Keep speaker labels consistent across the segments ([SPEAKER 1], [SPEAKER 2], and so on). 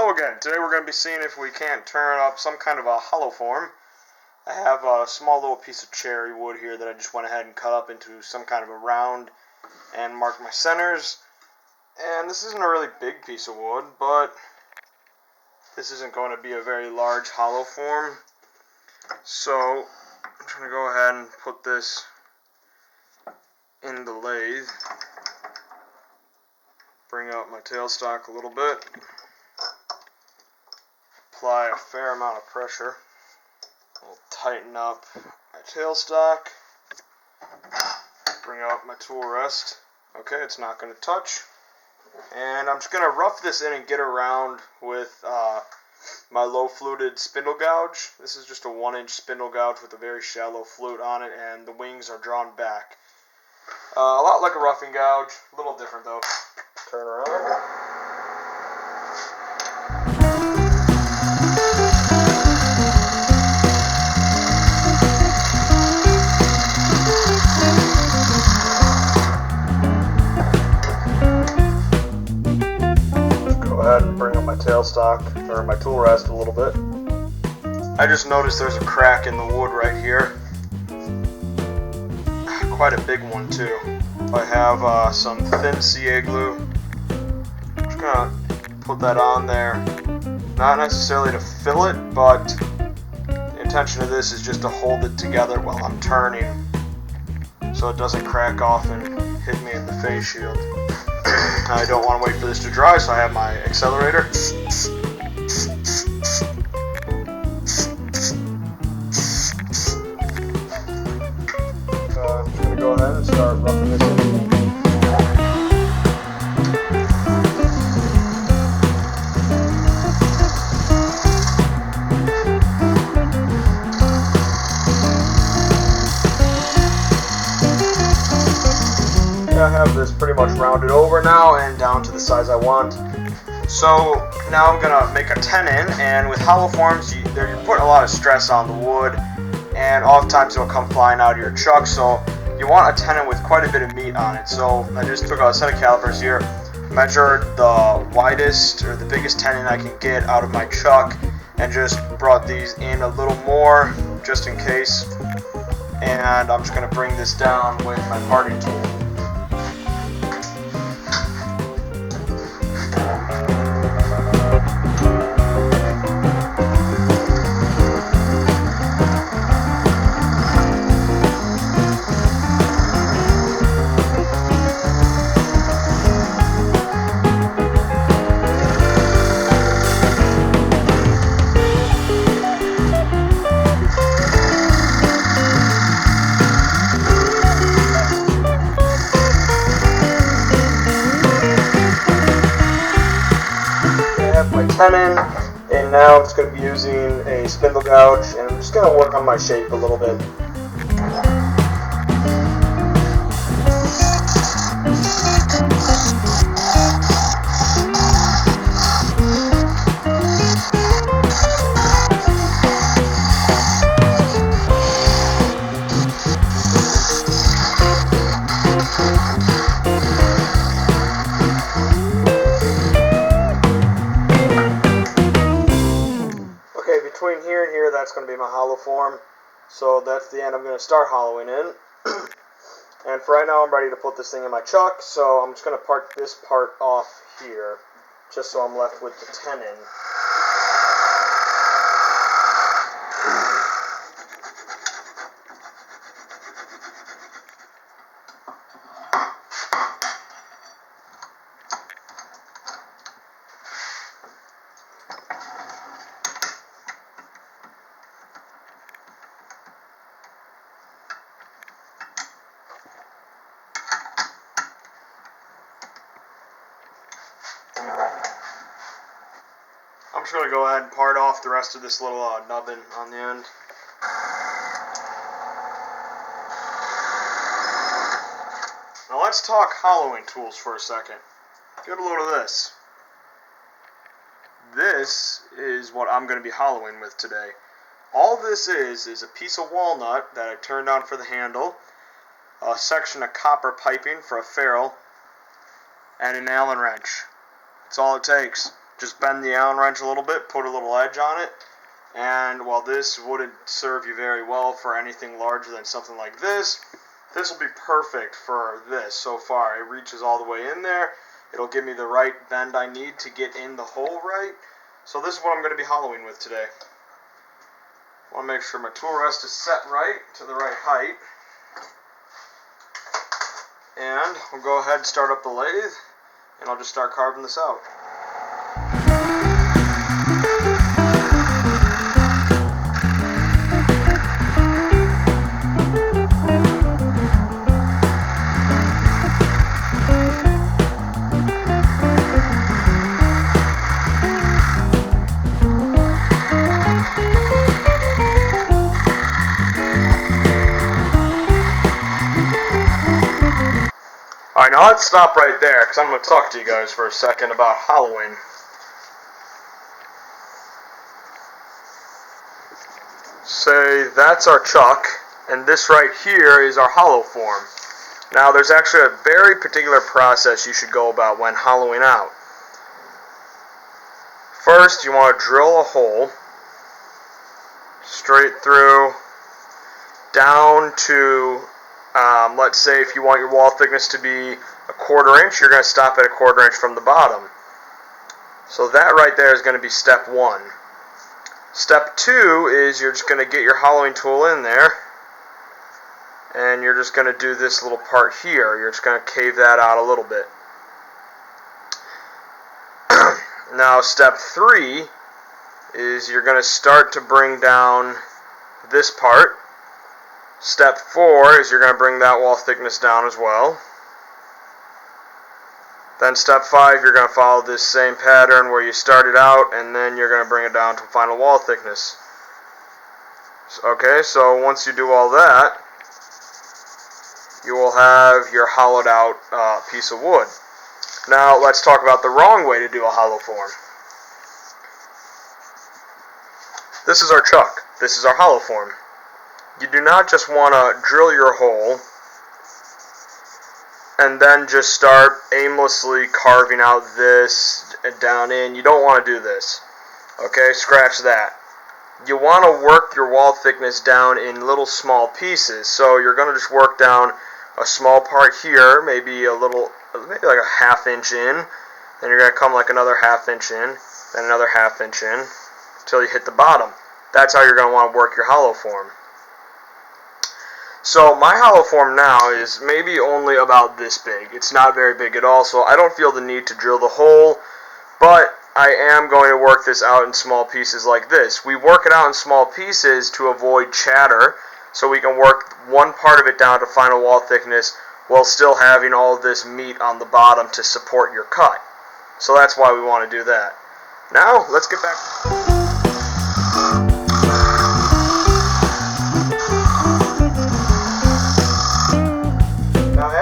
[SPEAKER 1] Hello again. Today we're going to be seeing if we can't turn up some kind of a hollow form. I have a small little piece of cherry wood here that I just went ahead and cut up into some kind of a round and marked my centers. And this isn't a really big piece of wood, but this isn't going to be a very large hollow form. So I'm just going to go ahead and put this in the lathe. Bring out my tailstock a little bit. Apply a fair amount of pressure. I'll tighten up my tailstock. Bring out my tool rest. Okay, it's not going to touch. And I'm just going to rough this in and get around with my low fluted spindle gouge. This is just a 1-inch spindle gouge with a very shallow flute on it, and the wings are drawn back. A lot like a roughing gouge, a little different though. Turn around. Bring up my tailstock, or my tool rest a little bit. I just noticed there's a crack in the wood right here. Quite a big one too. I have some thin CA glue. I'm just gonna put that on there. Not necessarily to fill it, but the intention of this is just to hold it together while I'm turning, so it doesn't crack off and hit me in the face shield. I don't want to wait for this to dry, so I have my accelerator. I'm just going to go ahead and start roughing this in. I have this pretty much rounded over now and down to the size I want. So now I'm going to make a tenon, and with hollow forms you're putting a lot of stress on the wood, and oftentimes it'll come flying out of your chuck, so you want a tenon with quite a bit of meat on it. So I just took a set of calipers here, measured the widest or the biggest tenon I can get out of my chuck, and just brought these in a little more just in case. And I'm just going to bring this down with my parting tool. My tenon, and now I'm just going to be using a spindle gouge, and I'm just going to work on my shape a little bit. Between here and here, that's going to be my hollow form. So that's the end I'm going to start hollowing in. And for right now, I'm ready to put this thing in my chuck. So I'm just going to part this part off here, just so I'm left with the tenon. I'm just going to go ahead and part off the rest of this little nubbin on the end. Now let's talk hollowing tools for a second. Get a load of this. This is what I'm going to be hollowing with today. All this is a piece of walnut that I turned on for the handle, a section of copper piping for a ferrule, and an Allen wrench. That's all it takes. just bend the Allen wrench a little bit, put a little edge on it, and while this wouldn't serve you very well for anything larger than something like this, this will be perfect for this so far. It reaches all the way in there. It'll give me the right bend I need to get in the hole right. So this is what I'm going to be hollowing with today. I want to make sure my tool rest is set right to the right height. And we'll go ahead and start up the lathe, and I'll just start carving this out. Alright, now let's stop right there, because I'm going to talk to you guys for a second about hollowing. Say, that's our chuck, and this right here is our hollow form. Now, there's actually a very particular process you should go about when hollowing out. First, you want to drill a hole straight through down to let's say if you want your wall thickness to be a 1/4 inch, you're going to stop at a 1/4 inch from the bottom. So that right there is going to be step 1. Step 2 is you're just going to get your hollowing tool in there, and you're just going to do this little part here. You're just going to cave that out a little bit. Now step 3 is you're going to start to bring down this part. Step 4 is you're going to bring that wall thickness down as well. Then step 5, you're going to follow this same pattern where you started out, and then you're going to bring it down to final wall thickness. Okay, so once you do all that, you will have your hollowed out piece of wood. Now let's talk about the wrong way to do a hollow form. This is our chuck. This is our hollow form. You do not just want to drill your hole and then just start aimlessly carving out this down in. You don't want to do this. Okay, scratch that. You want to work your wall thickness down in little small pieces. So you're going to just work down a small part here, maybe like a 1/2 inch in. Then you're going to come like another 1/2 inch in, then another 1/2 inch in, until you hit the bottom. That's how you're going to want to work your hollow form. So my hollow form now is maybe only about this big. It's not very big at all, so I don't feel the need to drill the hole, but I am going to work this out in small pieces like this. We work it out in small pieces to avoid chatter, so we can work one part of it down to final wall thickness while still having all of this meat on the bottom to support your cut. So that's why we want to do that. Now, let's get back.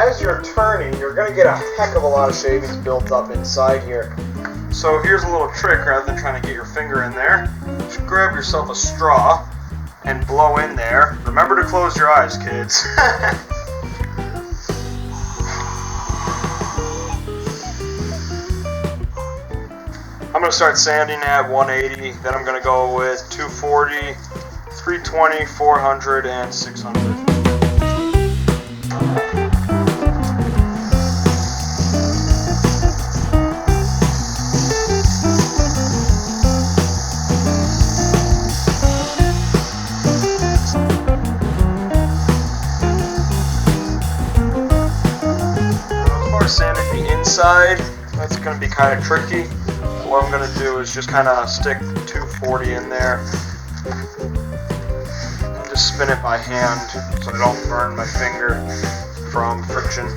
[SPEAKER 1] As you're turning, you're going to get a heck of a lot of shavings built up inside here. So here's a little trick. Rather than trying to get your finger in there, just grab yourself a straw and blow in there. Remember to close your eyes, kids. I'm going to start sanding at 180, then I'm going to go with 240, 320, 400, and 600. Sanding the inside, that's going to be kind of tricky. So what I'm going to do is just kind of stick 240 in there and just spin it by hand so I don't burn my finger from friction.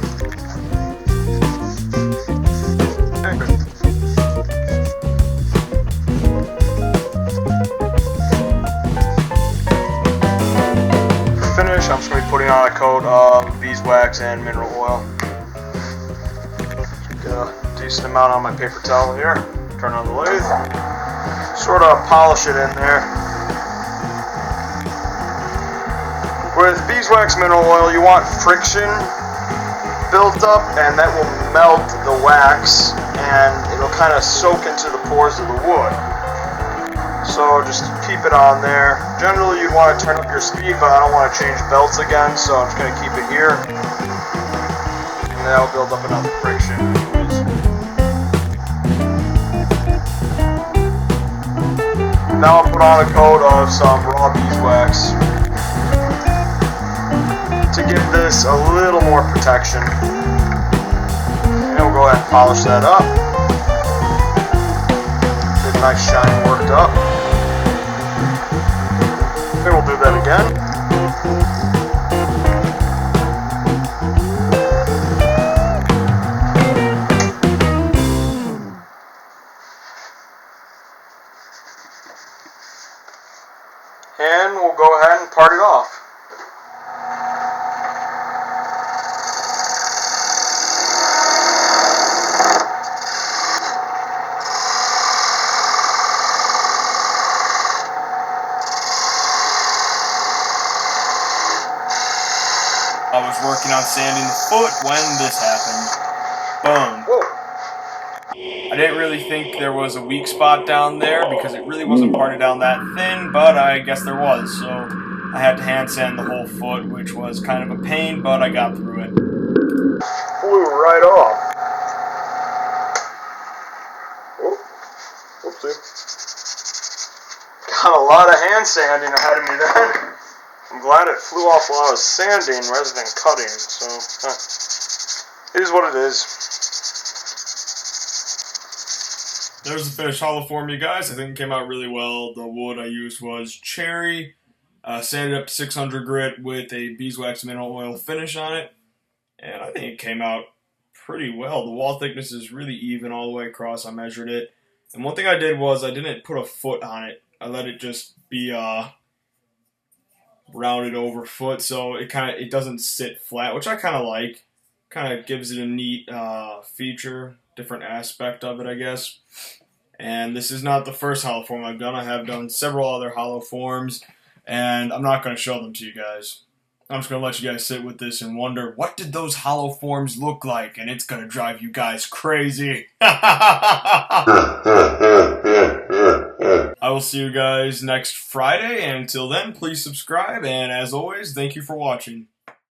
[SPEAKER 1] For finish, I'm just going to be putting on a coat of beeswax and mineral oil. A decent amount on my paper towel here. Turn on the lathe. Sort of polish it in there. With beeswax mineral oil, you want friction built up, and that will melt the wax, and it'll kind of soak into the pores of the wood. So just keep it on there. Generally you'd want to turn up your speed, but I don't want to change belts again, so I'm just going to keep it here. And that'll build up enough friction. Now I'll put on a coat of some raw beeswax to give this a little more protection. And we'll go ahead and polish that up. Get a nice shine worked up. Then we'll do that again. And we'll go ahead and part it off.
[SPEAKER 2] I was working on sanding the foot when this happened. Boom.
[SPEAKER 1] Whoa.
[SPEAKER 2] I didn't really think there was a weak spot down there because it really wasn't parted down that thin, but I guess there was, so I had to hand sand the whole foot, which was kind of a pain, but I got through it.
[SPEAKER 1] Flew right off. Oh, whoopsie. Got a lot of hand sanding ahead of me then. I'm glad it flew off while I was sanding rather than cutting, so it is what it is.
[SPEAKER 2] There's the finished hollow form, you guys. I think it came out really well. The wood I used was cherry, sanded up to 600 grit with a beeswax mineral oil finish on it, and I think it came out pretty well. The wall thickness is really even all the way across. I measured it, and one thing I did was I didn't put a foot on it. I let it just be rounded over foot, so it doesn't sit flat, which I kind of like. Kind of gives it a neat feature, different aspect of it, I guess. And this is not the first hollow form I've done. I have done several other hollow forms, and I'm not going to show them to you guys. I'm just going to let you guys sit with this and wonder, what did those hollow forms look like? And it's going to drive you guys crazy. I will see you guys next Friday, and until then, please subscribe, and as always, thank you for watching.